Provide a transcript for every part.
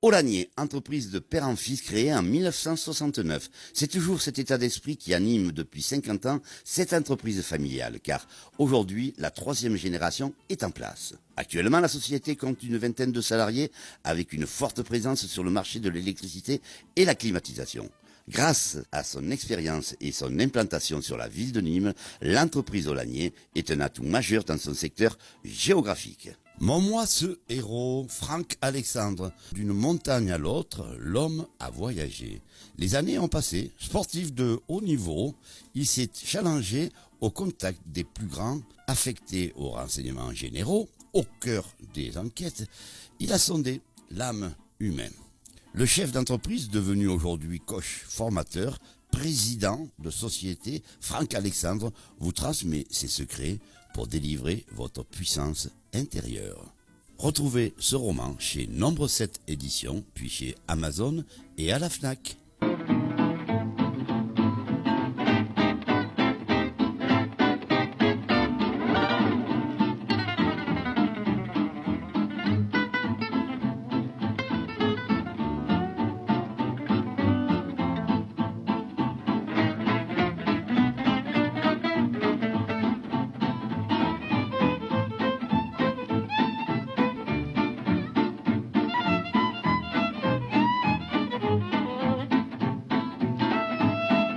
Olagnier, entreprise de père en fils créée en 1969. C'est toujours cet état d'esprit qui anime depuis 50 ans cette entreprise familiale, car aujourd'hui, la 3e génération est en place. Actuellement, la société compte une vingtaine de salariés avec une forte présence sur le marché de l'électricité et la climatisation. Grâce à son expérience et son implantation sur la ville de Nîmes, l'entreprise Olagnier est un atout majeur dans son secteur géographique. Mon ce héros, Franck Alexandre. D'une montagne à l'autre, l'homme a voyagé. Les années ont passé. Sportif de haut niveau, il s'est challengé au contact des plus grands, affecté aux renseignements généraux, au cœur des enquêtes. Il a sondé l'âme humaine. Le chef d'entreprise, devenu aujourd'hui coach formateur, président de société, Franck Alexandre, vous transmet ses secrets pour délivrer votre puissance intérieure. Retrouvez ce roman chez Nombre 7 éditions, puis chez Amazon et à la Fnac.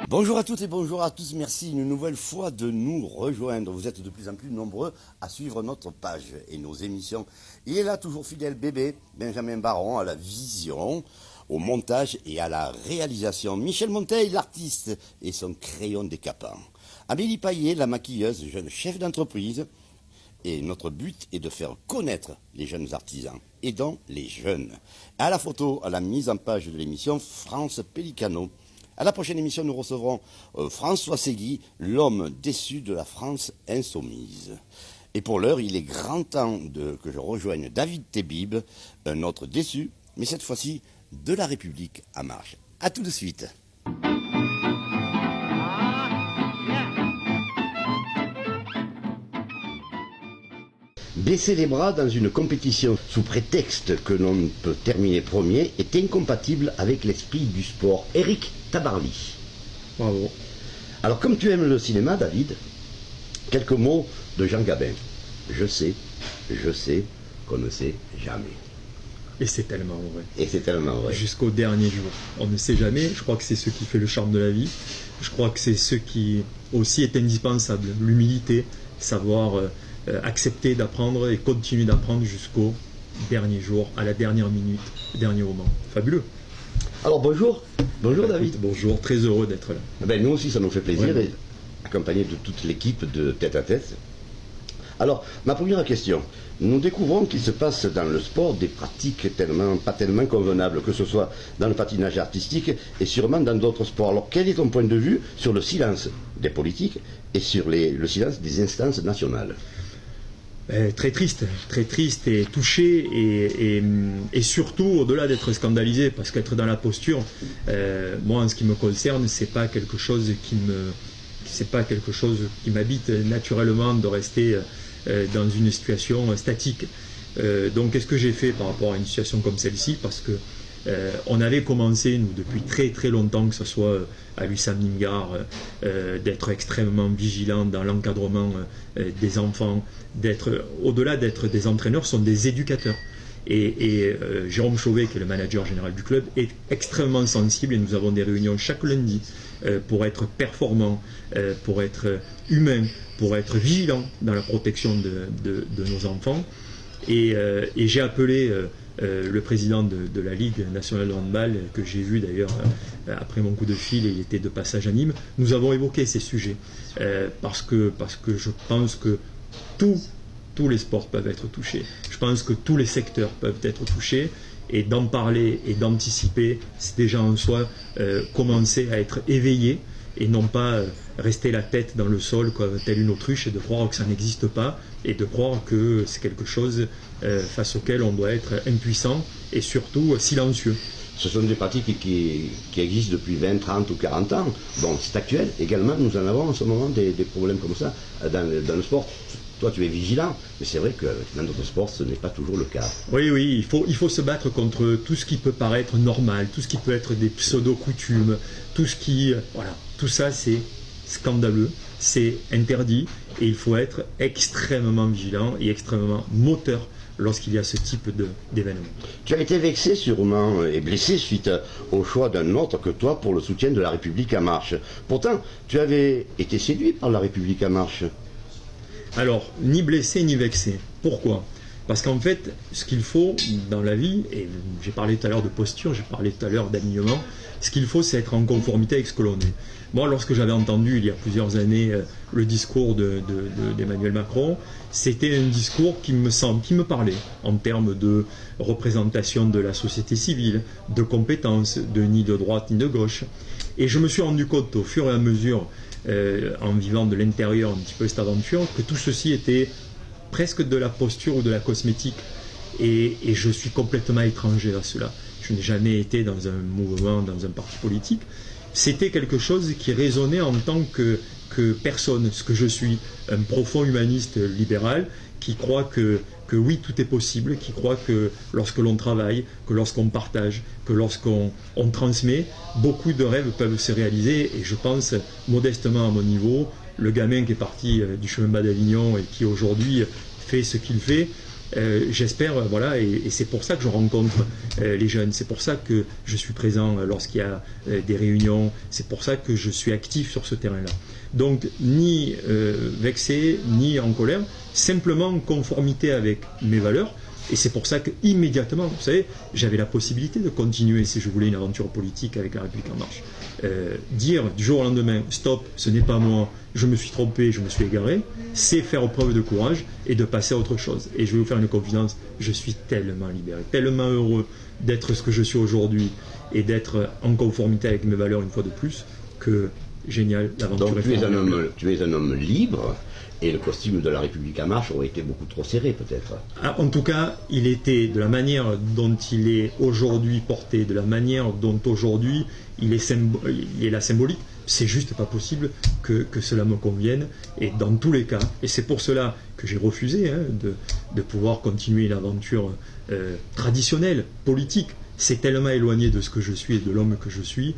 Bonjour à toutes et bonjour à tous, merci une nouvelle fois de nous rejoindre. Vous êtes de plus en plus nombreux à suivre notre page et nos émissions. Il est là toujours fidèle bébé, Benjamin Baron à la vision, au montage et à la réalisation. Michel Monteil, l'artiste et son crayon décapant. Amélie Paillet, la maquilleuse, jeune chef d'entreprise. Et notre but est de faire connaître les jeunes artisans, et donc les jeunes. À la photo, à la mise en page de l'émission, France Pellicano. À la prochaine émission, nous recevrons François Segui, l'homme déçu de la France insoumise. Et pour l'heure, il est grand temps que je rejoigne David Tébib, un autre déçu, mais cette fois-ci de la République en marche. A tout de suite. Baisser les bras dans une compétition sous prétexte que l'on peut terminer premier est incompatible avec l'esprit du sport. Éric Tabarly. Bravo. Alors comme tu aimes le cinéma, David, quelques mots de Jean Gabin. Je sais qu'on ne sait jamais. Et c'est tellement vrai. Et c'est tellement vrai. Jusqu'au dernier jour. On ne sait jamais, je crois que c'est ce qui fait le charme de la vie. Je crois que c'est ce qui aussi est indispensable. L'humilité, savoir accepter d'apprendre et continuer d'apprendre jusqu'au dernier jour, à la dernière minute, dernier moment. Fabuleux. Alors bonjour David. Bonjour, très heureux d'être là. Ben, nous aussi ça nous fait plaisir, Ouais. et accompagné de toute l'équipe de Tête à Tête. Alors, ma première question. Nous découvrons qu'il se passe dans le sport des pratiques pas tellement convenables, que ce soit dans le patinage artistique et sûrement dans d'autres sports. Alors, quel est ton point de vue sur le silence des politiques et sur le silence des instances nationales ? Très triste et touché et surtout au-delà d'être scandalisé, parce qu'être dans la posture, moi en ce qui me concerne, c'est pas quelque chose qui m'habite naturellement de rester dans une situation statique. Donc qu'est-ce que j'ai fait par rapport à une situation comme celle-ci, parce que on avait commencé, nous, depuis très très longtemps, que ce soit à l'USAM Nimgar, d'être extrêmement vigilant dans l'encadrement des enfants, au-delà d'être des entraîneurs, sont des éducateurs. Et Jérôme Chauvet, qui est le manager général du club, est extrêmement sensible, et nous avons des réunions chaque lundi pour être performants, pour être humains, pour être vigilants dans la protection de nos enfants. Et j'ai appelé le président de la Ligue nationale de handball, que j'ai vu d'ailleurs après mon coup de fil, et il était de passage à Nîmes. Nous avons évoqué ces sujets parce que je pense que tous les sports peuvent être touchés. Je pense que tous les secteurs peuvent être touchés, et d'en parler et d'anticiper, c'est déjà en soi commencer à être éveillé, et non pas rester la tête dans le sol comme telle une autruche, et de croire que ça n'existe pas, et de croire que c'est quelque chose face auquel on doit être impuissant et surtout silencieux. Ce sont des pratiques qui existent depuis 20, 30 ou 40 ans. Bon, c'est actuel. Également, nous en avons en ce moment des problèmes comme ça dans le sport. toi tu es vigilant, mais c'est vrai que dans d'autres sports ce n'est pas toujours le cas. Oui, oui, il faut se battre contre tout ce qui peut paraître normal, tout ce qui peut être des pseudo-coutumes, tout ce qui... voilà, tout ça c'est scandaleux, c'est interdit, et il faut être extrêmement vigilant et extrêmement moteur lorsqu'il y a ce type d'événement. Tu as été vexé sûrement et blessé suite au choix d'un autre que toi pour le soutien de La République En Marche. Pourtant, tu avais été séduit par La République En Marche. Alors, ni blessé ni vexé. Pourquoi ? Parce qu'en fait, ce qu'il faut dans la vie, et j'ai parlé tout à l'heure de posture, j'ai parlé tout à l'heure d'alignement, ce qu'il faut, c'est être en conformité avec ce que l'on est. Moi, lorsque j'avais entendu, il y a plusieurs années, le discours d'Emmanuel Macron, c'était un discours qui me parlait en termes de représentation de la société civile, de compétences, de ni de droite ni de gauche. Et je me suis rendu compte au fur et à mesure, en vivant de l'intérieur un petit peu cette aventure, que tout ceci était presque de la posture ou de la cosmétique. Et je suis complètement étranger à cela. Je n'ai jamais été dans un mouvement, dans un parti politique. C'était quelque chose qui résonnait en tant que personne, ce que je suis, un profond humaniste libéral qui croit que oui, tout est possible, qui croit que lorsque l'on travaille, que lorsqu'on partage, que lorsqu'on transmet, beaucoup de rêves peuvent se réaliser. Et je pense, modestement à mon niveau, le gamin qui est parti du chemin bas d'Avignon et qui aujourd'hui fait ce qu'il fait, j'espère, voilà, et c'est pour ça que je rencontre les jeunes, c'est pour ça que je suis présent lorsqu'il y a des réunions, c'est pour ça que je suis actif sur ce terrain-là. Donc, ni vexé, ni en colère, simplement en conformité avec mes valeurs, et c'est pour ça qu'immédiatement, vous savez, j'avais la possibilité de continuer, si je voulais, une aventure politique avec La République En Marche. Dire du jour au lendemain, stop, ce n'est pas moi, je me suis trompé, je me suis égaré, c'est faire preuve de courage et de passer à autre chose. Et je vais vous faire une confidence, je suis tellement libéré, tellement heureux d'être ce que je suis aujourd'hui et d'être en conformité avec mes valeurs une fois de plus, que génial, l'aventure Donc est formidable. tu es un homme libre, et le costume de La République En Marche aurait été beaucoup trop serré peut-être. En tout cas, il était, de la manière dont il est aujourd'hui porté, de la manière dont aujourd'hui il est la symbolique, c'est juste pas possible que cela me convienne, et dans tous les cas, et c'est pour cela que j'ai refusé de pouvoir continuer une aventure traditionnelle, politique. C'est tellement éloigné de ce que je suis et de l'homme que je suis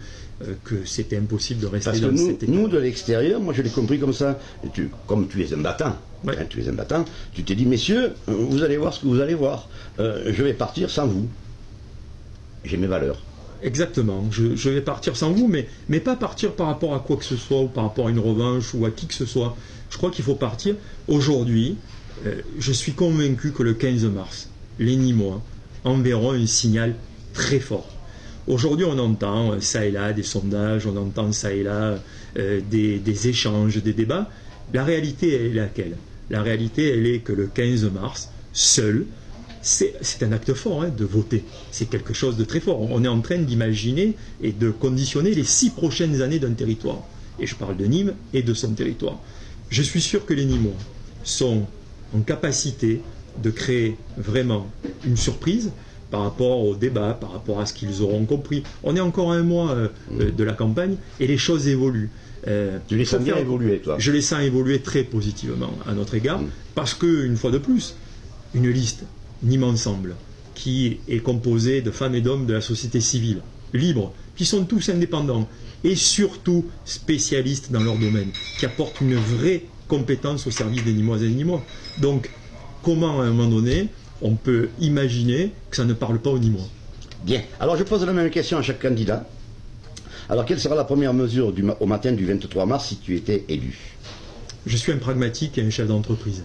que c'était impossible de rester dans cet état. Nous, de l'extérieur, moi je l'ai compris comme ça, comme tu es un battant, ouais. Tu es un battant, tu t'es dit, messieurs, vous allez voir ce que vous allez voir, je vais partir sans vous. J'ai mes valeurs. Exactement, je vais partir sans vous, mais pas partir par rapport à quoi que ce soit, ou par rapport à une revanche, ou à qui que ce soit. Je crois qu'il faut partir. Aujourd'hui, je suis convaincu que le 15 mars, les Nîmois enverront un signal très fort. Aujourd'hui, on entend ça et là des sondages, on entend ça et là des échanges, des débats. La réalité, elle est laquelle ? La réalité, elle est que le 15 mars, seul, c'est un acte fort de voter. C'est quelque chose de très fort. On est en train d'imaginer et de conditionner les 6 prochaines années d'un territoire. Et je parle de Nîmes et de son territoire. Je suis sûr que les Nîmois sont en capacité de créer vraiment une surprise par rapport au débat, par rapport à ce qu'ils auront compris. On est encore à un mois de la campagne et les choses évoluent. Tu les sens bien évoluer, toi ? Je les sens évoluer très positivement à notre égard, parce que, une fois de plus, une liste Nîmes Ensemble, qui est composée de femmes et d'hommes de la société civile, libres, qui sont tous indépendants, et surtout spécialistes dans leur domaine, qui apportent une vraie compétence au service des Nîmoises et des Nîmois. Donc, comment, à un moment donné, on peut imaginer que ça ne parle pas aux Nîmois. Bien. Alors, je pose la même question à chaque candidat. Alors, quelle sera la première mesure au matin du 23 mars si tu étais élu ? Je suis un pragmatique et un chef d'entreprise.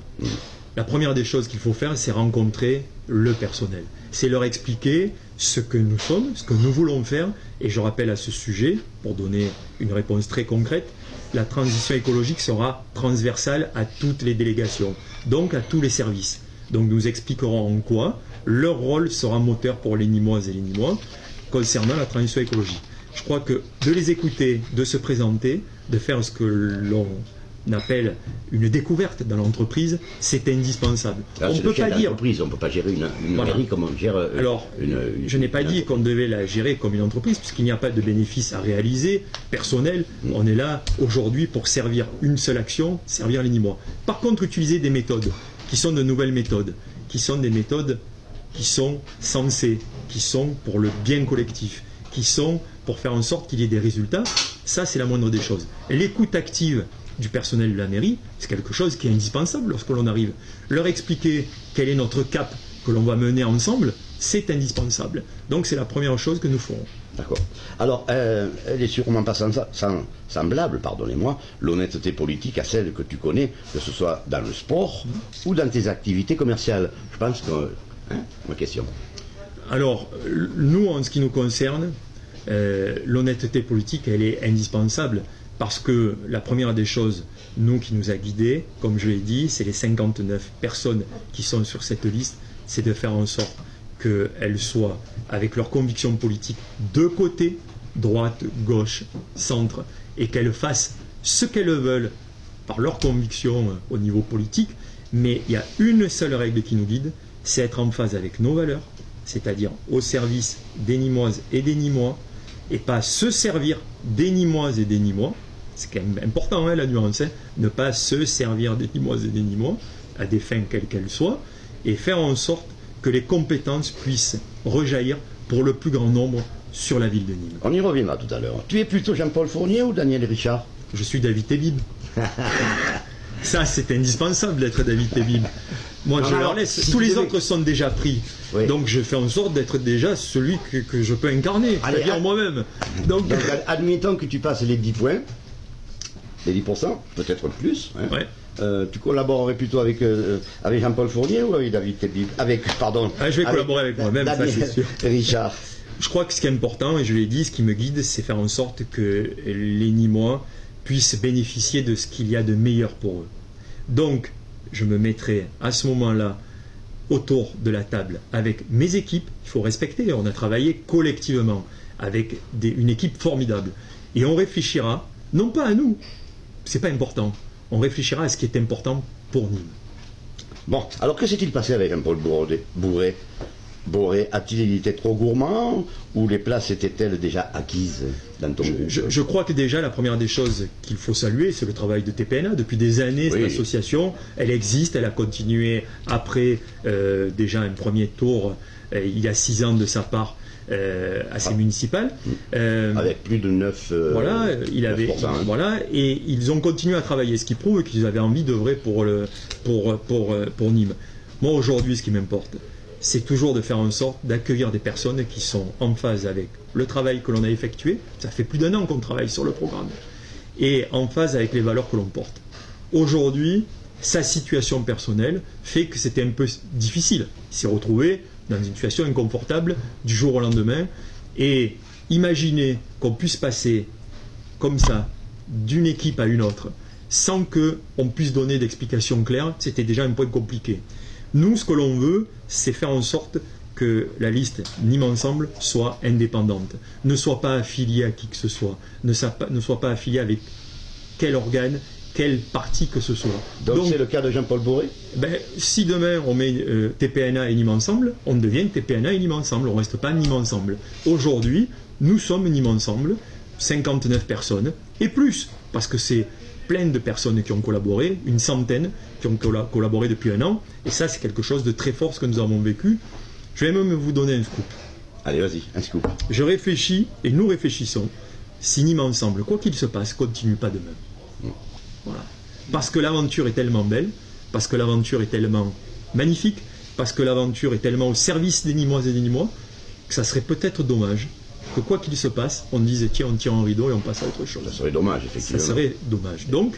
La première des choses qu'il faut faire, c'est rencontrer le personnel. C'est leur expliquer ce que nous sommes, ce que nous voulons faire. Et je rappelle à ce sujet, pour donner une réponse très concrète, la transition écologique sera transversale à toutes les délégations, donc à tous les services. Donc nous expliquerons en quoi leur rôle sera moteur pour les Nîmoises et les Nîmois concernant la transition écologique. Je crois que de les écouter, de se présenter, de faire ce que l'on appelle une découverte dans l'entreprise, c'est indispensable. Alors, on ne peut pas dire. On ne peut pas gérer une mairie comme on gère. Alors, je n'ai pas dit qu'on devait la gérer comme une entreprise, puisqu'il n'y a pas de bénéfice à réaliser personnel. On est là aujourd'hui pour servir une seule action, servir les Nîmois. Par contre, utiliser des méthodes qui sont de nouvelles méthodes, qui sont des méthodes qui sont sensées, qui sont pour le bien collectif, qui sont pour faire en sorte qu'il y ait des résultats, ça c'est la moindre des choses. L'écoute active du personnel de la mairie, c'est quelque chose qui est indispensable lorsque l'on arrive. Leur expliquer quel est notre cap que l'on va mener ensemble, c'est indispensable. Donc c'est la première chose que nous ferons. D'accord. Alors, elle est sûrement pas semblable, pardonnez-moi, l'honnêteté politique à celle que tu connais, que ce soit dans le sport ou dans tes activités commerciales. Je pense que... ma question. Alors, nous, en ce qui nous concerne, l'honnêteté politique, elle est indispensable parce que la première des choses, nous, qui nous a guidés, comme je l'ai dit, c'est les 59 personnes qui sont sur cette liste, c'est de faire en sorte qu'elles soient avec leurs convictions politiques de côté, droite, gauche, centre, et qu'elles fassent ce qu'elles veulent par leurs convictions au niveau politique, mais il y a une seule règle qui nous guide, c'est être en phase avec nos valeurs, c'est-à-dire au service des Nîmoises et des Nîmois, et pas se servir des Nîmoises et des Nîmois, c'est quand même important la nuance, ne pas se servir des Nîmoises et des Nîmois à des fins quelles qu'elles soient, et faire en sorte que les compétences puissent rejaillir pour le plus grand nombre sur la ville de Nîmes. On y reviendra tout à l'heure. Tu es plutôt Jean-Paul Fournier ou Daniel Richard? Je suis David Tébib. Ça, c'est indispensable d'être David Tébib. Moi, je leur laisse. Si tous les devais... autres sont déjà pris. Oui. Donc, je fais en sorte d'être déjà celui que je peux incarner, c'est-à-dire moi-même. Donc, admettons que tu passes les 10 points, les 10%, peut-être plus. Hein. Ouais. Tu collaborerais plutôt avec Jean-Paul Fournier ou avec David Tébib? Je vais collaborer avec moi-même, ça c'est sûr. Richard. Je crois que ce qui est important, et je l'ai dit, ce qui me guide, c'est faire en sorte que les Nîmois puissent bénéficier de ce qu'il y a de meilleur pour eux. Donc, je me mettrai à ce moment-là autour de la table avec mes équipes. Il faut respecter, on a travaillé collectivement avec une équipe formidable. Et on réfléchira, non pas à nous, c'est pas important, on réfléchira à ce qui est important pour Nîmes. Bon, alors que s'est-il passé avec Jean-Paul Boré, a-t-il été trop gourmand ou les places étaient-elles déjà acquises dans ton groupe? Je crois que déjà la première des choses qu'il faut saluer, c'est le travail de TPNA. Depuis des années, cette association, elle existe, elle a continué après déjà un premier tour, il y a 6 ans de sa part, assez municipal. Avec plus de 9%. Voilà, voilà, et ils ont continué à travailler, ce qui prouve qu'ils avaient envie d'œuvrer pour Nîmes. Moi aujourd'hui, ce qui m'importe, c'est toujours de faire en sorte d'accueillir des personnes qui sont en phase avec le travail que l'on a effectué. Ça fait plus d'1 an qu'on travaille sur le programme. Et en phase avec les valeurs que l'on porte. Aujourd'hui, sa situation personnelle fait que c'était un peu difficile. Il s'est retrouvé dans une situation inconfortable du jour au lendemain. Et imaginez qu'on puisse passer comme ça d'une équipe à une autre sans qu'on puisse donner d'explications claires, c'était déjà un point compliqué. Nous, ce que l'on veut, c'est faire en sorte que la liste Nîmes Ensemble soit indépendante, ne soit pas affiliée à qui que ce soit, ne soit pas affiliée avec quel organe, quel parti que ce soit. Donc c'est le cas de Jean-Paul Boré? Si demain on met TPNA et Nîmes Ensemble, on devient TPNA et Nîmes Ensemble, on ne reste pas Nîmes Ensemble. Aujourd'hui, nous sommes Nîmes Ensemble, 59 personnes, et plus, parce que c'est plein de personnes qui ont collaboré, une centaine qui ont collaboré depuis 1 an, et ça c'est quelque chose de très fort ce que nous avons vécu. Je vais même vous donner un scoop. Allez, vas-y, un scoop. Je réfléchis, et nous réfléchissons, si Nîmes Ensemble, quoi qu'il se passe, continue pas de même. Voilà. Parce que l'aventure est tellement belle, parce que l'aventure est tellement magnifique, parce que l'aventure est tellement au service des Nîmoises et des Nîmois, que ça serait peut-être dommage que quoi qu'il se passe, on dise tiens, on tire un rideau et on passe à autre chose. Ça serait dommage, effectivement. Ça serait dommage. Donc,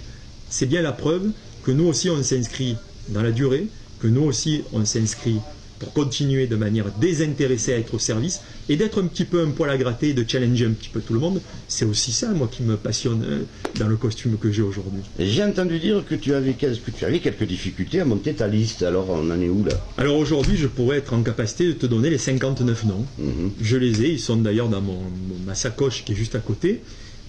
c'est bien la preuve que nous aussi on s'inscrit dans la durée, que nous aussi on s'inscrit pour continuer de manière désintéressée à être au service et d'être un petit peu un poil à gratter et de challenger un petit peu tout le monde. C'est aussi ça, moi, qui me passionne dans le costume que j'ai aujourd'hui. J'ai entendu dire que tu avais quelques difficultés à monter ta liste. Alors, on en est où, là? Alors, aujourd'hui, je pourrais être en capacité de te donner les 59 noms. Je les ai, ils sont d'ailleurs dans ma sacoche qui est juste à côté.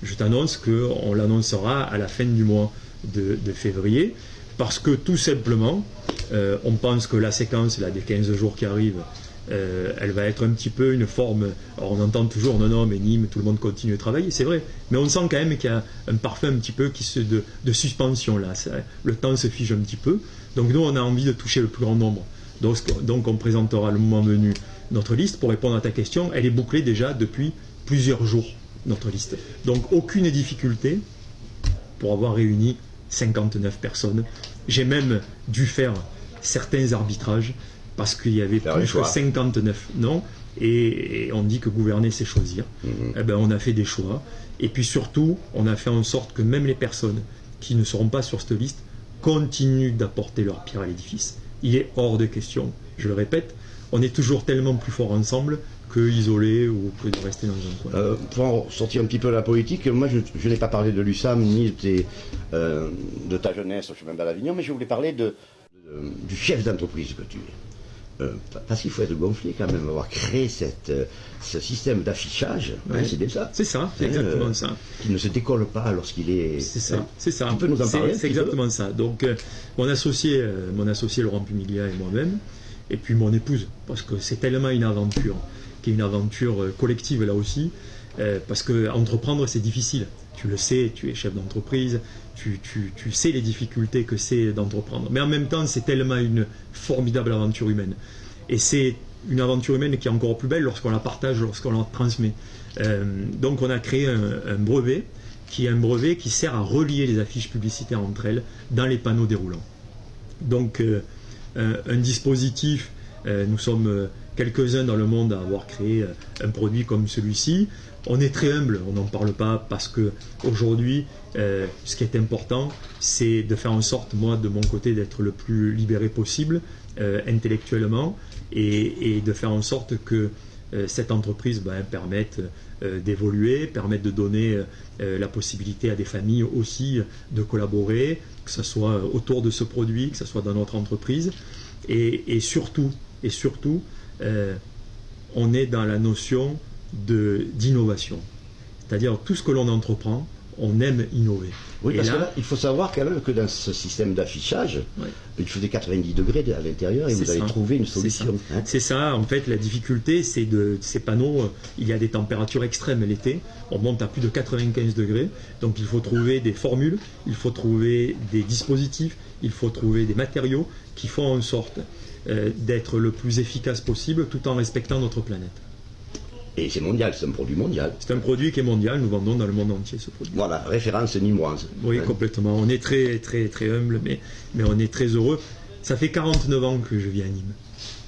Je t'annonce qu'on l'annoncera à la fin du mois de février, parce que tout simplement, on pense que la séquence là, des 15 jours qui arrivent, elle va être un petit peu une forme. Alors on entend toujours non, mais Nîmes, tout le monde continue de travailler, c'est vrai, mais on sent quand même qu'il y a un parfum un petit peu de suspension là. Le temps se fige un petit peu. Donc nous, on a envie de toucher le plus grand nombre. Donc on présentera le moment venu notre liste. Pour répondre à ta question, elle est bouclée déjà depuis plusieurs jours, notre liste. Donc aucune difficulté pour avoir réuni 59 personnes. J'ai même dû faire certains arbitrages parce qu'il y avait plus que 59 noms et on dit que gouverner c'est choisir. Eh ben, on a fait des choix et puis surtout on a fait en sorte que même les personnes qui ne seront pas sur cette liste continuent d'apporter leur pierre à l'édifice. Il est hors de question, je le répète, on est toujours tellement plus fort ensemble que isolé ou que de rester dans un coin. Pour en sortir un petit peu de la politique, moi je n'ai pas parlé de l'USAM ni de ta jeunesse au chemin d'Avignon, mais je voulais parler du chef d'entreprise que tu es. Parce qu'il faut être gonflé quand même, avoir créé ce système d'affichage, ouais. C'est bien ça. C'est ça, c'est exactement ça. Qui ne se décolle pas lorsqu'il est... C'est ça, c'est ça. Tu peux nous en parler? C'est exactement ça. Donc mon associé Laurent Pumiglia et moi-même, et puis mon épouse, parce que c'est tellement une aventure, qui est une aventure collective là aussi, parce que entreprendre c'est difficile. Tu le sais, tu es chef d'entreprise, tu sais les difficultés que c'est d'entreprendre. Mais en même temps, c'est tellement une formidable aventure humaine. Et c'est une aventure humaine qui est encore plus belle lorsqu'on la partage, lorsqu'on la transmet. Donc on a créé un brevet, qui est un brevet qui sert à relier les affiches publicitaires entre elles dans les panneaux déroulants. Donc un dispositif, nous sommes quelques-uns dans le monde à avoir créé un produit comme celui-ci. On est très humble, on n'en parle pas parce que aujourd'hui, ce qui est important, c'est de faire en sorte, moi, de mon côté, d'être le plus libéré possible intellectuellement et de faire en sorte que cette entreprise permette d'évoluer, permette de donner la possibilité à des familles aussi de collaborer, que ce soit autour de ce produit, que ce soit dans notre entreprise. Et surtout, on est dans la notion d'innovation. C'est-à-dire tout ce que l'on entreprend, on aime innover. Oui, parce que là, il faut savoir quand même que dans ce système d'affichage, il faisait 90 degrés à l'intérieur et vous avez trouvé une solution. C'est ça, en fait, la difficulté, c'est ces panneaux, il y a des températures extrêmes l'été, on monte à plus de 95 degrés, donc il faut trouver des formules, il faut trouver des dispositifs, il faut trouver des matériaux qui font en sorte d'être le plus efficace possible tout en respectant notre planète. Et c'est mondial, c'est un produit mondial. C'est un produit qui est mondial, nous vendons dans le monde entier ce produit. Voilà, référence nîmoise. Oui, complètement. On est très, très, très humble, mais on est très heureux. Ça fait 49 ans que je vis à Nîmes.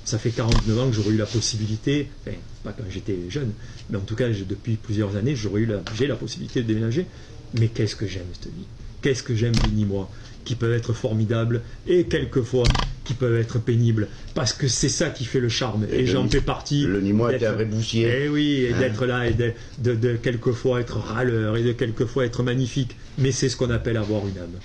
Ça fait 49 ans que j'aurais eu la possibilité, enfin, pas quand j'étais jeune, mais en tout cas, depuis plusieurs années, j'ai la possibilité de déménager. Mais qu'est-ce que j'aime cette vie? Qu'est-ce que j'aime les Nîmois, qui peuvent être formidables et quelquefois qui peuvent être pénibles, parce que c'est ça qui fait le charme, et j'en fais partie. Le Nîmois était un vrai boussier. Eh oui, et d'être là, et de quelquefois être râleur, et de quelquefois être magnifique, mais c'est ce qu'on appelle avoir une âme.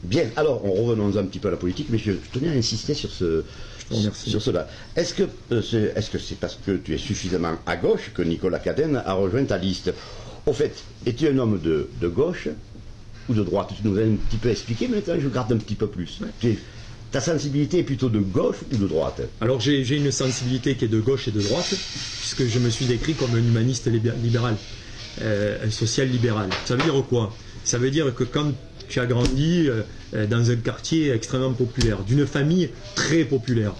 Bien, alors revenons un petit peu à la politique, mais je tenais à insister sur cela. Est-ce que c'est parce que tu es suffisamment à gauche que Nicolas Cadenne a rejoint ta liste? Au fait, es-tu un homme de gauche ou de droite? Tu nous as un petit peu expliqué, mais maintenant je garde un petit peu plus. Ouais. Ta sensibilité est plutôt de gauche ou de droite? Alors j'ai une sensibilité qui est de gauche et de droite, puisque je me suis décrit comme un humaniste libéral, un social libéral. Ça veut dire quoi? Ça veut dire que quand tu as grandi dans un quartier extrêmement populaire, d'une famille très populaire,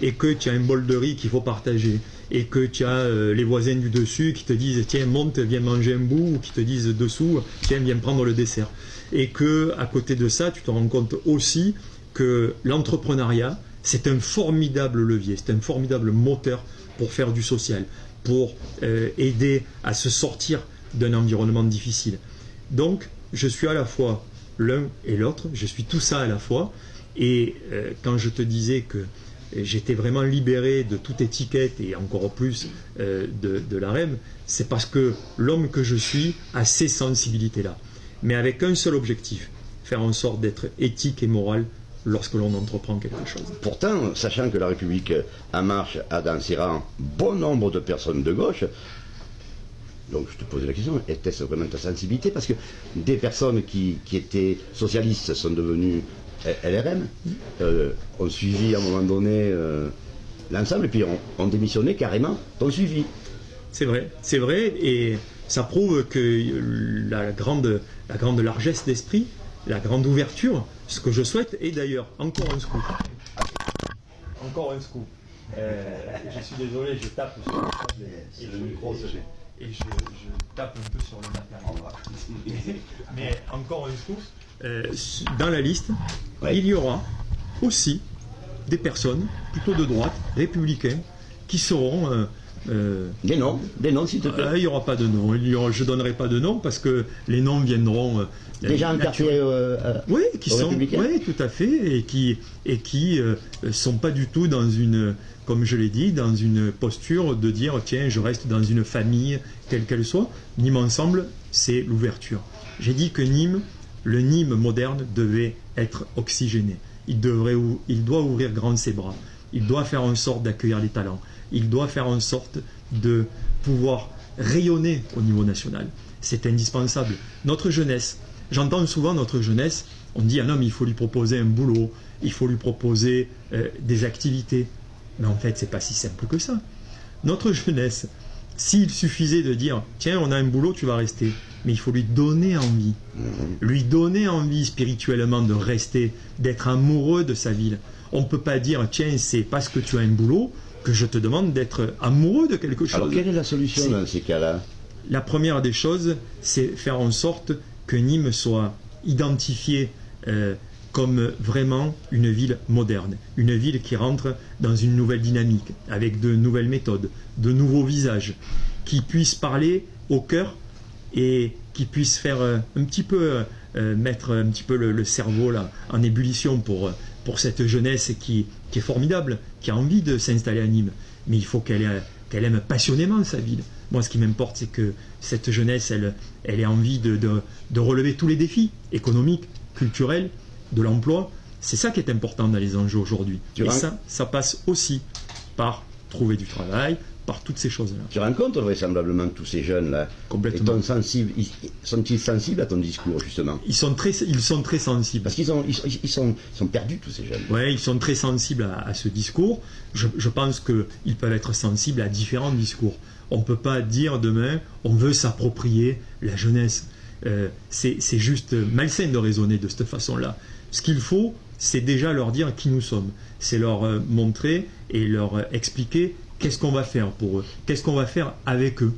et que tu as un bol de riz qu'il faut partager, et que tu as les voisins du dessus qui te disent tiens monte, viens manger un bout, ou qui te disent dessous tiens viens prendre le dessert, et que à côté de ça tu te rends compte aussi que l'entrepreneuriat c'est un formidable levier, c'est un formidable moteur pour faire du social, pour aider à se sortir d'un environnement difficile. Donc je suis à la fois l'un et l'autre, je suis tout ça à la fois, et quand je te disais que j'étais vraiment libéré de toute étiquette et encore plus de la REM, c'est parce que l'homme que je suis a ces sensibilités-là, mais avec un seul objectif, faire en sorte d'être éthique et moral lorsque l'on entreprend quelque chose. Pourtant, sachant que la République En Marche a dans ses rangs bon nombre de personnes de gauche, Donc je te posais la question, était-ce vraiment ta sensibilité? Parce que des personnes qui étaient socialistes sont devenues LRM, ont suivi à un moment donné l'ensemble, et puis ont démissionné carrément, t'ont suivi. C'est vrai, et ça prouve que la grande largesse d'esprit, la grande ouverture, ce que je souhaite, et d'ailleurs, encore un scoop. Je suis désolé, je tape sur le table et le micro et je tape un peu sur le matériel. Mais encore un scoop, dans la liste, il y aura aussi des personnes, plutôt de droite, républicains, qui seront... Des noms s'il te plaît. Il n'y aura pas de noms, je ne donnerai pas de noms parce que les noms viendront... Déjà un quartier oui, tout à fait, et qui sont pas du tout dans une, comme je l'ai dit, dans une posture de dire tiens, je reste dans une famille telle qu'elle soit. Nîmes Ensemble, c'est l'ouverture. J'ai dit que Nîmes, le Nîmes moderne, devait être oxygéné. Il doit ouvrir grand ses bras. Il doit faire en sorte d'accueillir les talents. Il doit faire en sorte de pouvoir rayonner au niveau national. C'est indispensable. Notre jeunesse, j'entends souvent notre jeunesse, on dit ah non mais il faut lui proposer un boulot, il faut lui proposer des activités. Mais en fait, c'est pas si simple que ça. Notre jeunesse, s'il suffisait de dire tiens, on a un boulot, tu vas rester, mais il faut lui donner envie. Lui donner envie spirituellement de rester, d'être amoureux de sa ville. On ne peut pas dire tiens, c'est parce que tu as un boulot que je te demande d'être amoureux de quelque chose. Alors quelle est la solution dans ces cas-là? La première des choses, c'est faire en sorte que Nîmes soit identifiée comme vraiment une ville moderne, une ville qui rentre dans une nouvelle dynamique, avec de nouvelles méthodes, de nouveaux visages, qui puisse parler au cœur et qui puisse faire un petit peu, mettre un petit peu le cerveau là, en ébullition pour cette jeunesse qui est formidable, qui a envie de s'installer à Nîmes. Mais il faut qu'elle aime passionnément sa ville. Moi, ce qui m'importe, c'est que cette jeunesse, elle ait envie de relever tous les défis économiques, culturels, de l'emploi. C'est ça qui est important dans les enjeux aujourd'hui. Et ça passe aussi par trouver du travail, par toutes ces choses-là. Tu rencontres vraisemblablement tous ces jeunes-là. Complètement. Sont-ils sensibles à ton discours, justement? Ils sont très sensibles. Parce qu'ils sont perdus, tous ces jeunes. Oui, ils sont très sensibles à ce discours. Je pense qu'ils peuvent être sensibles à différents discours. On ne peut pas dire demain, on veut s'approprier la jeunesse. C'est juste malsain de raisonner de cette façon-là. Ce qu'il faut, c'est déjà leur dire qui nous sommes. C'est leur montrer et leur expliquer qu'est-ce qu'on va faire pour eux, qu'est-ce qu'on va faire avec eux.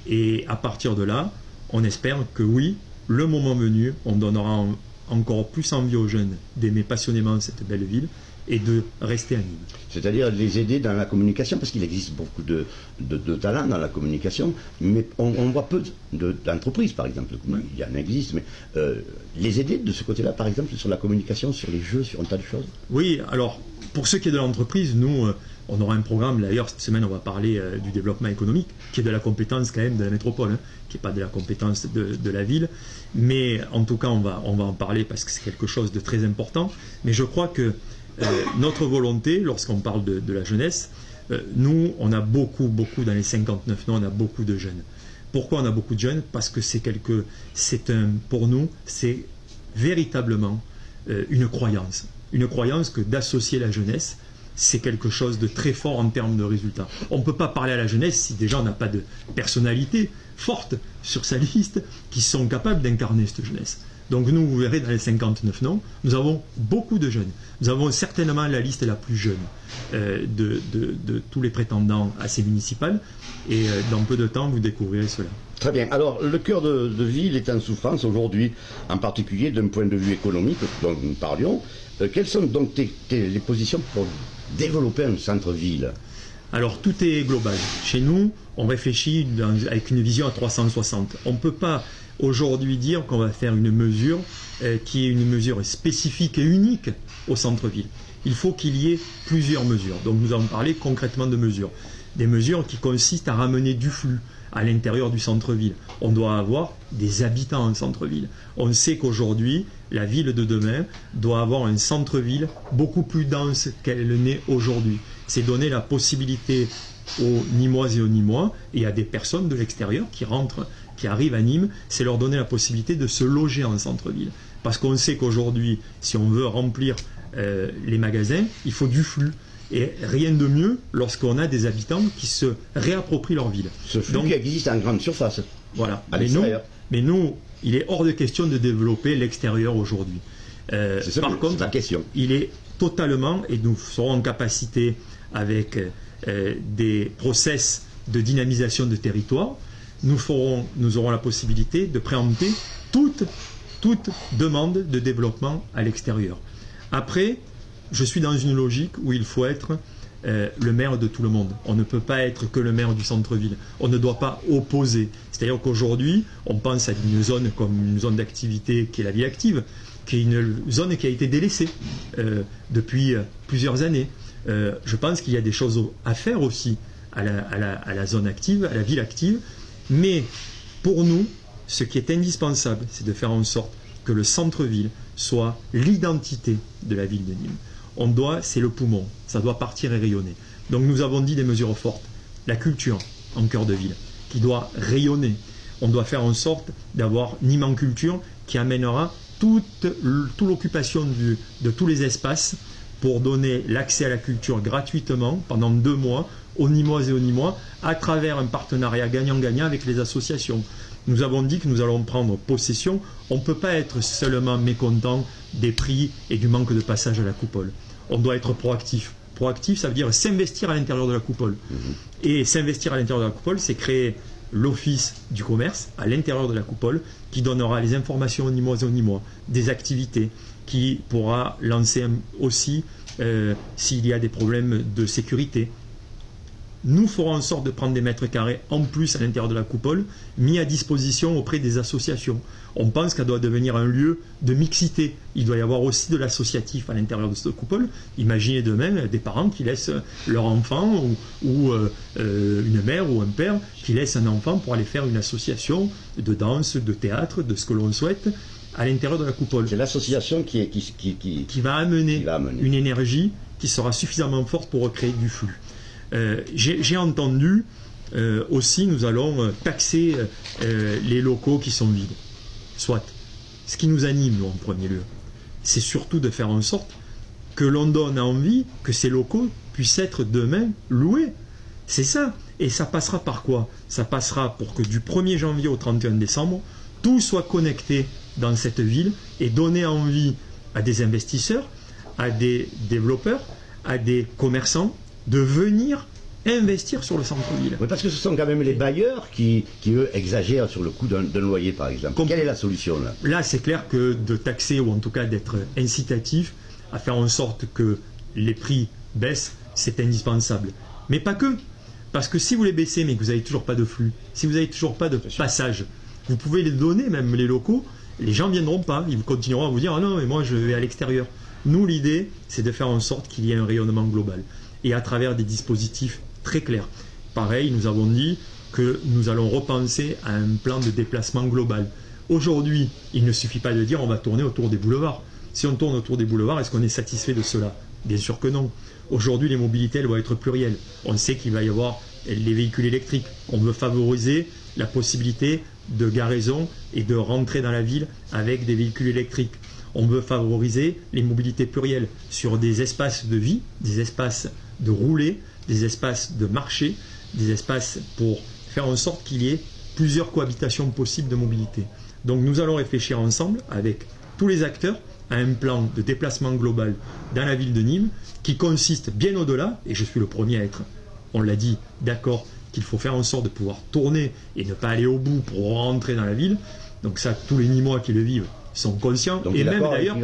Et à partir de là, on espère que oui, le moment venu, on donnera encore plus envie aux jeunes d'aimer passionnément cette belle ville et de rester à Nîmes. C'est-à-dire les aider dans la communication, parce qu'il existe beaucoup de talents dans la communication, mais on voit peu d'entreprises, par exemple. Ouais. Il y en existe, mais les aider de ce côté-là, par exemple, sur la communication, sur les jeux, sur un tas de choses. Oui, alors, pour ce qui est de l'entreprise, nous, on aura un programme, d'ailleurs, cette semaine, on va parler du développement économique, qui est de la compétence quand même de la métropole, qui n'est pas de la compétence de la ville. Mais en tout cas, on va en parler parce que c'est quelque chose de très important. Mais je crois que notre volonté, lorsqu'on parle de la jeunesse, nous, on a beaucoup, dans les 59 ans, on a beaucoup de jeunes. Pourquoi on a beaucoup de jeunes? Parce que pour nous, c'est véritablement une croyance. Une croyance que d'associer la jeunesse, c'est quelque chose de très fort en termes de résultats. On ne peut pas parler à la jeunesse si déjà on n'a pas de personnalité forte sur sa liste qui sont capables d'incarner cette jeunesse. Donc nous, vous verrez, dans les 59 noms, nous avons beaucoup de jeunes. Nous avons certainement la liste la plus jeune de tous les prétendants à ces municipales. Et dans peu de temps, vous découvrirez cela. Très bien. Alors, le cœur de ville est en souffrance aujourd'hui, en particulier d'un point de vue économique dont nous parlions. Quelles sont donc les positions pour développer un centre-ville? Alors, tout est global. Chez nous, on réfléchit avec une vision à 360. On ne peut pas aujourd'hui dire qu'on va faire une mesure qui est une mesure spécifique et unique au centre-ville. Il faut qu'il y ait plusieurs mesures. Donc nous allons parler concrètement de mesures. Des mesures qui consistent à ramener du flux à l'intérieur du centre-ville. On doit avoir des habitants en centre-ville. On sait qu'aujourd'hui, la ville de demain doit avoir un centre-ville beaucoup plus dense qu'elle n'est aujourd'hui. C'est donner la possibilité aux Nîmoises et aux Nîmois et à des personnes de l'extérieur qui arrivent à Nîmes, c'est leur donner la possibilité de se loger en centre-ville. Parce qu'on sait qu'aujourd'hui, si on veut remplir les magasins, il faut du flux. Et rien de mieux lorsqu'on a des habitants qui se réapproprient leur ville. Ce flux qui existe en grande surface. Voilà. À l'extérieur. Mais nous, il est hors de question de développer l'extérieur aujourd'hui. Par contre, la question. Il est totalement, et nous serons en capacité avec des process de dynamisation de territoire, nous aurons la possibilité de préempter toute demande de développement à l'extérieur. Après, je suis dans une logique où il faut être le maire de tout le monde. On ne peut pas être que le maire du centre-ville. On ne doit pas opposer. C'est-à-dire qu'aujourd'hui, on pense à une zone comme une zone d'activité qui est la vie active, qui est une zone qui a été délaissée depuis plusieurs années. Je pense qu'il y a des choses à faire aussi à la zone active, à la ville active. Mais pour nous, ce qui est indispensable, c'est de faire en sorte que le centre-ville soit l'identité de la ville de Nîmes. C'est le poumon, ça doit partir et rayonner. Donc nous avons dit des mesures fortes. La culture en cœur de ville, qui doit rayonner. On doit faire en sorte d'avoir Nîmes en culture qui amènera toute l'occupation de tous les espaces pour donner l'accès à la culture gratuitement pendant 2 mois aux Nîmoises et aux Nîmois à travers un partenariat gagnant-gagnant avec les associations. Nous avons dit que nous allons prendre possession. On ne peut pas être seulement mécontent des prix et du manque de passage à la coupole. On doit être proactif. Proactif, ça veut dire s'investir à l'intérieur de la coupole. Et s'investir à l'intérieur de la coupole, c'est créer l'office du commerce à l'intérieur de la coupole qui donnera les informations aux Nîmoises et aux Nîmois, des activités, qui pourra lancer aussi s'il y a des problèmes de sécurité. Nous ferons en sorte de prendre des mètres carrés en plus à l'intérieur de la coupole, mis à disposition auprès des associations. On pense qu'elle doit devenir un lieu de mixité. Il doit y avoir aussi de l'associatif à l'intérieur de cette coupole. Imaginez demain des parents qui laissent leur enfant ou une mère ou un père qui laisse un enfant pour aller faire une association de danse, de théâtre, de ce que l'on souhaite à l'intérieur de la coupole. C'est l'association qui va amener une énergie qui sera suffisamment forte pour recréer du flux. J'ai entendu aussi, nous allons taxer les locaux qui sont vides. Soit. Ce qui nous anime, nous, en premier lieu, c'est surtout de faire en sorte que l'on donne envie que ces locaux puissent être demain loués. C'est ça. Et ça passera par quoi? Ça passera pour que du 1er janvier au 31 décembre, tout soit connecté dans cette ville et donner envie à des investisseurs, à des développeurs, à des commerçants de venir investir sur le centre-ville. Oui, parce que ce sont quand même les bailleurs qui eux, exagèrent sur le coût d'un loyer, par exemple. Quelle est la solution là? Là, c'est clair que de taxer, ou en tout cas d'être incitatif à faire en sorte que les prix baissent, c'est indispensable. Mais pas que. Parce que si vous les baissez, mais que vous n'avez toujours pas de flux, si vous n'avez toujours pas de passage, vous pouvez les donner, même les locaux, les gens ne viendront pas. Ils continueront à vous dire « Ah non, mais moi je vais à l'extérieur ». Nous, l'idée, c'est de faire en sorte qu'il y ait un rayonnement global. Et à travers des dispositifs très clairs. Pareil, nous avons dit que nous allons repenser à un plan de déplacement global. Aujourd'hui, il ne suffit pas de dire on va tourner autour des boulevards. Si on tourne autour des boulevards, est-ce qu'on est satisfait de cela? Bien sûr que non. Aujourd'hui, les mobilités, elles vont être plurielles. On sait qu'il va y avoir les véhicules électriques. On veut favoriser la possibilité de garaison et de rentrer dans la ville avec des véhicules électriques. On veut favoriser les mobilités plurielles sur des espaces de vie, des espaces de rouler, des espaces de marché, des espaces pour faire en sorte qu'il y ait plusieurs cohabitations possibles de mobilité. Donc nous allons réfléchir ensemble avec tous les acteurs à un plan de déplacement global dans la ville de Nîmes qui consiste bien au-delà, et je suis le premier à être, on l'a dit, d'accord qu'il faut faire en sorte de pouvoir tourner et ne pas aller au bout pour rentrer dans la ville. Donc ça, tous les Nîmois qui le vivent sont conscients. Donc et même d'ailleurs,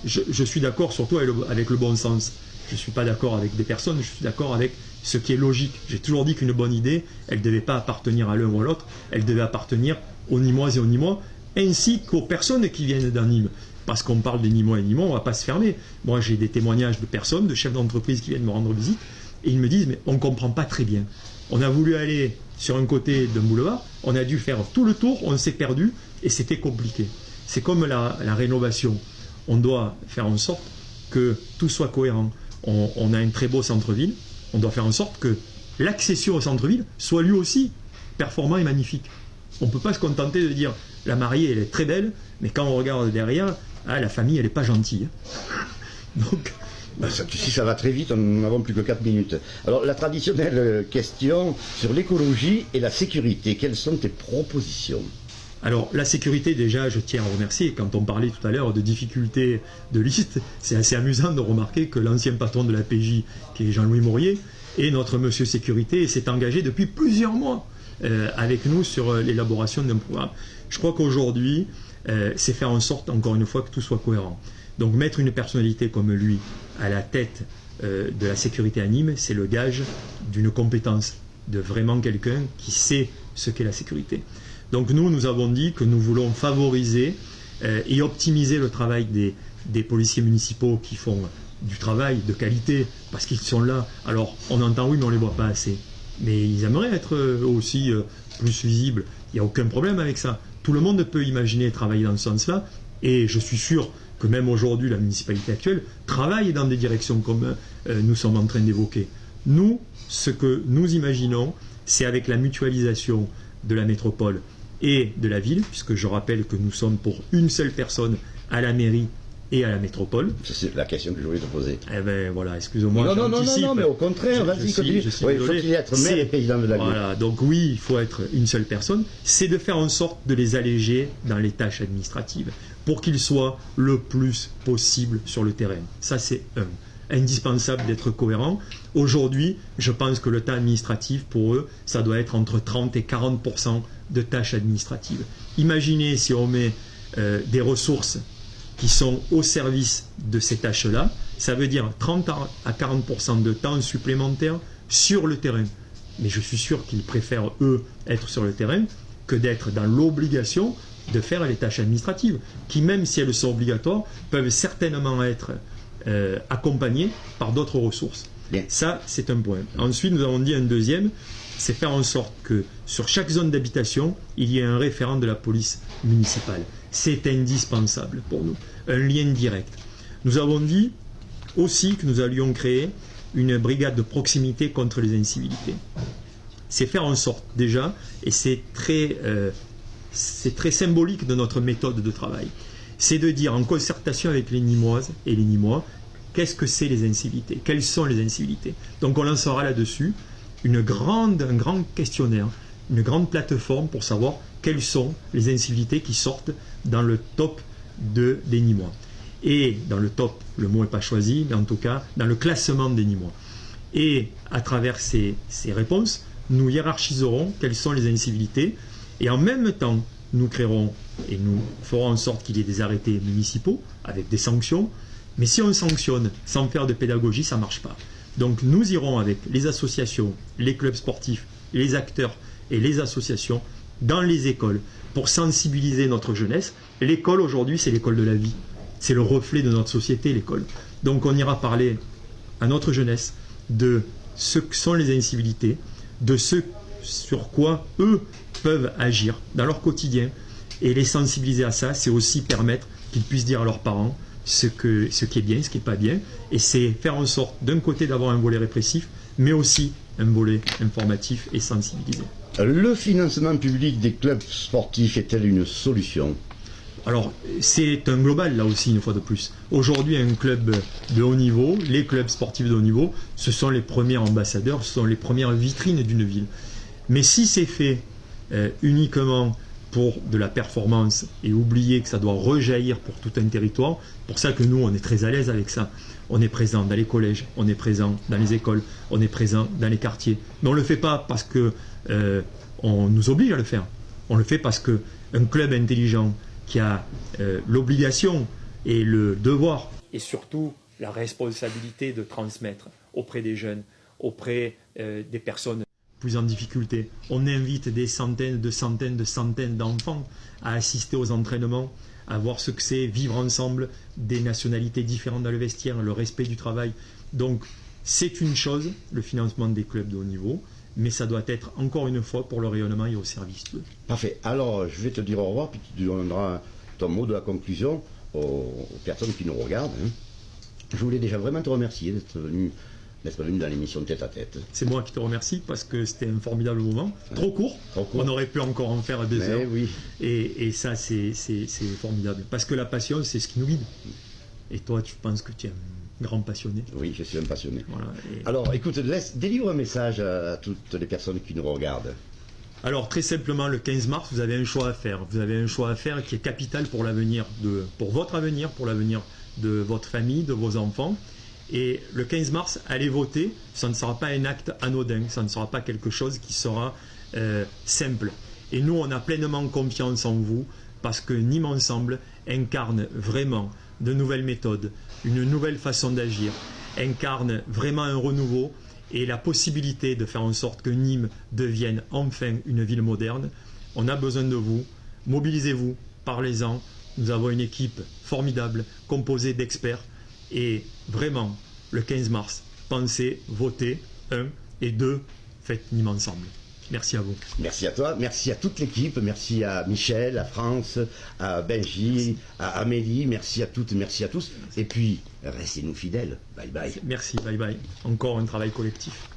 je suis d'accord surtout avec le bon sens. Je ne suis pas d'accord avec des personnes, je suis d'accord avec ce qui est logique. J'ai toujours dit qu'une bonne idée, elle ne devait pas appartenir à l'un ou à l'autre, elle devait appartenir aux Nîmoises et aux Nîmois, ainsi qu'aux personnes qui viennent dans Nîmes. Parce qu'on parle des Nîmois et Nîmois, on ne va pas se fermer. Moi, j'ai des témoignages de personnes, de chefs d'entreprise qui viennent me rendre visite, et ils me disent, mais on ne comprend pas très bien. On a voulu aller sur un côté d'un boulevard, on a dû faire tout le tour, on s'est perdu, et c'était compliqué. C'est comme la rénovation. On doit faire en sorte que tout soit cohérent. On a un très beau centre-ville, on doit faire en sorte que l'accession au centre-ville soit lui aussi performant et magnifique. On ne peut pas se contenter de dire la mariée elle est très belle, mais quand on regarde derrière, la famille elle n'est pas gentille. Donc, si ça va très vite, nous n'avons plus que 4 minutes. Alors la traditionnelle question sur l'écologie et la sécurité, quelles sont tes propositions? Alors la sécurité, déjà je tiens à remercier, quand on parlait tout à l'heure de difficultés de liste, c'est assez amusant de remarquer que l'ancien patron de la PJ, qui est Jean-Louis Maurier, et notre monsieur sécurité s'est engagé depuis plusieurs mois avec nous sur l'élaboration d'un programme. Je crois qu'aujourd'hui, c'est faire en sorte, encore une fois, que tout soit cohérent. Donc mettre une personnalité comme lui à la tête de la sécurité à Nîmes, c'est le gage d'une compétence, de vraiment quelqu'un qui sait ce qu'est la sécurité. Donc nous avons dit que nous voulons favoriser et optimiser le travail des policiers municipaux qui font du travail de qualité, parce qu'ils sont là. Alors on entend oui, mais on ne les voit pas assez. Mais ils aimeraient être aussi plus visibles. Il n'y a aucun problème avec ça. Tout le monde peut imaginer travailler dans ce sens-là, et je suis sûr que même aujourd'hui, la municipalité actuelle travaille dans des directions comme nous sommes en train d'évoquer. Nous, ce que nous imaginons, c'est avec la mutualisation de la métropole et de la ville, puisque je rappelle que nous sommes pour une seule personne à la mairie et à la métropole. C'est la question que je voulais te poser. Eh bien voilà, excusez-moi. Non, mais au contraire, vas-y, continue. Oui, faut-il être maire et président de la ville. Voilà, donc oui, il faut être une seule personne. C'est de faire en sorte de les alléger dans les tâches administratives, pour qu'ils soient le plus possible sur le terrain. Ça, c'est indispensable d'être cohérent. Aujourd'hui, je pense que le temps administratif, pour eux, ça doit être entre 30 et 40% de tâches administratives. Imaginez si on met des ressources qui sont au service de ces tâches-là, ça veut dire 30 à 40% de temps supplémentaire sur le terrain. Mais je suis sûr qu'ils préfèrent, eux, être sur le terrain que d'être dans l'obligation de faire les tâches administratives, qui, même si elles sont obligatoires, peuvent certainement être accompagnées par d'autres ressources. Bien. Ça, c'est un point. Ensuite, nous avons dit un deuxième, c'est faire en sorte que sur chaque zone d'habitation, il y ait un référent de la police municipale. C'est indispensable pour nous, un lien direct. Nous avons dit aussi que nous allions créer une brigade de proximité contre les incivilités. C'est faire en sorte déjà, et c'est très symbolique de notre méthode de travail, c'est de dire en concertation avec les Nîmoises et les Nîmois, qu'est-ce que c'est les incivilités, quelles sont les incivilités. Donc on lancera là-dessus un grand questionnaire, une grande plateforme pour savoir quelles sont les incivilités qui sortent dans le top des Nîmois. Et dans le top, le mot n'est pas choisi, mais en tout cas dans le classement des Nîmois. Et à travers ces réponses, nous hiérarchiserons quelles sont les incivilités, et en même temps, nous créerons et nous ferons en sorte qu'il y ait des arrêtés municipaux avec des sanctions. Mais si on sanctionne sans faire de pédagogie, ça ne marche pas. Donc nous irons avec les associations, les clubs sportifs, les acteurs et les associations dans les écoles pour sensibiliser notre jeunesse. L'école aujourd'hui, c'est l'école de la vie. C'est le reflet de notre société, l'école. Donc on ira parler à notre jeunesse de ce que sont les incivilités, de ce sur quoi eux peuvent agir dans leur quotidien, et les sensibiliser à ça, c'est aussi permettre qu'ils puissent dire à leurs parents ce qui est bien, ce qui n'est pas bien, et c'est faire en sorte d'un côté d'avoir un volet répressif, mais aussi un volet informatif et sensibilisé. Le financement public des clubs sportifs est-elle une solution ? Alors, c'est un global, là aussi, une fois de plus. Aujourd'hui, un club de haut niveau, les clubs sportifs de haut niveau, ce sont les premiers ambassadeurs, ce sont les premières vitrines d'une ville. Mais si c'est fait uniquement pour de la performance et oublier que ça doit rejaillir pour tout un territoire, pour ça que nous, on est très à l'aise avec ça. On est présent dans les collèges, on est présent dans les écoles, on est présent dans les quartiers. Mais on ne le fait pas parce qu'on nous oblige à le faire. On le fait parce qu'un club intelligent qui a l'obligation et le devoir, et surtout la responsabilité de transmettre auprès des jeunes, auprès des personnes plus en difficulté. On invite des centaines d'enfants à assister aux entraînements, à voir ce que c'est vivre ensemble, des nationalités différentes dans le vestiaire, le respect du travail. Donc c'est une chose, le financement des clubs de haut niveau, mais ça doit être encore une fois pour le rayonnement et au service d'eux. Parfait. Alors je vais te dire au revoir, puis tu donneras ton mot de la conclusion aux personnes qui nous regardent. Je voulais déjà vraiment te remercier d'être venu d'être venu dans l'émission Tête à Tête. C'est moi qui te remercie parce que c'était un formidable moment. Trop court. On aurait pu encore en faire des heures. Oui. Et ça, c'est formidable. Parce que la passion, c'est ce qui nous guide. Et toi, tu penses que tu es un grand passionné. Oui, je suis un passionné. Voilà. Alors, écoute, délivre un message à toutes les personnes qui nous regardent. Alors, très simplement, le 15 mars, vous avez un choix à faire. Vous avez un choix à faire qui est capital pour l'avenir, pour votre avenir, pour l'avenir de votre famille, de vos enfants. Et le 15 mars, allez voter. Ça ne sera pas un acte anodin. Ça ne sera pas quelque chose qui sera simple. Et nous, on a pleinement confiance en vous parce que Nîmes Ensemble incarne vraiment de nouvelles méthodes, une nouvelle façon d'agir, incarne vraiment un renouveau et la possibilité de faire en sorte que Nîmes devienne enfin une ville moderne. On a besoin de vous. Mobilisez-vous, parlez-en. Nous avons une équipe formidable, composée d'experts. Et vraiment, le 15 mars, pensez, votez, 1 et 2, faites Nîmes Ensemble. Merci à vous. Merci à toi, merci à toute l'équipe, merci à Michel, à France, à Benji, à Amélie, merci à toutes, merci à tous. Et puis, restez-nous fidèles. Bye bye. Merci, bye bye. Encore un travail collectif.